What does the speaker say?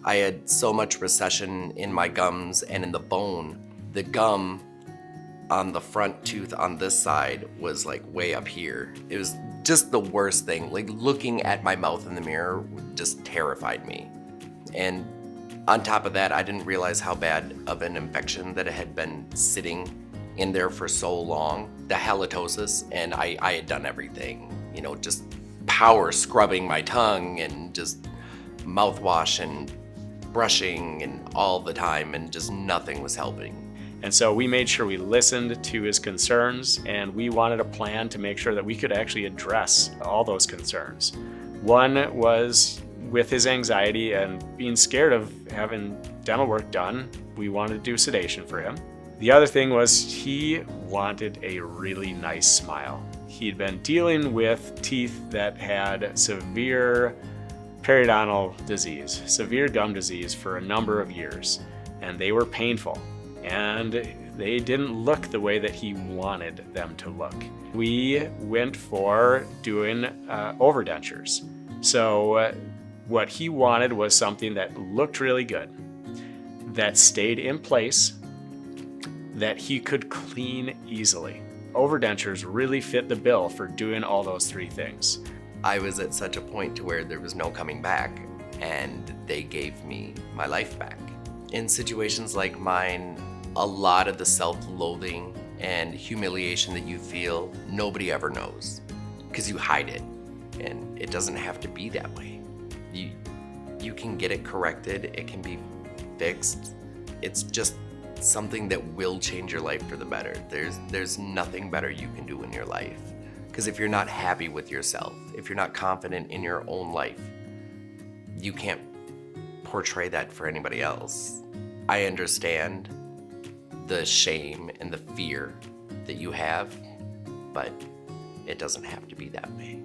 I had so much recession in my gums and in the bone. The gum on the front tooth on this side was like way up here. It was just the worst thing. Like looking at my mouth in the mirror just terrified me. And on top of that, I didn't realize how bad of an infection that it had been sitting in there for so long, the halitosis, and I had done everything, just power scrubbing my tongue and just mouthwash and brushing and all the time, and just nothing was helping. And so we made sure we listened to his concerns, and we wanted a plan to make sure that we could actually address all those concerns. One was with his anxiety and being scared of having dental work done. We wanted to do sedation for him. The other thing was he wanted a really nice smile. He'd been dealing with teeth that had severe periodontal disease, severe gum disease for a number of years, and they were painful. And they didn't look the way that he wanted them to look. We went for doing overdentures. So what he wanted was something that looked really good, that stayed in place, that he could clean easily. Overdentures really fit the bill for doing all those three things. I was at such a point to where there was no coming back, and they gave me my life back. In situations like mine, a lot of the self-loathing and humiliation that you feel, nobody ever knows because you hide it, and it doesn't have to be that way. You can get it corrected, it can be fixed. It's just something that will change your life for the better. There's nothing better you can do in your life, because if you're not happy with yourself, if you're not confident in your own life, you can't portray that for anybody else. I understand the shame and the fear that you have, but it doesn't have to be that way.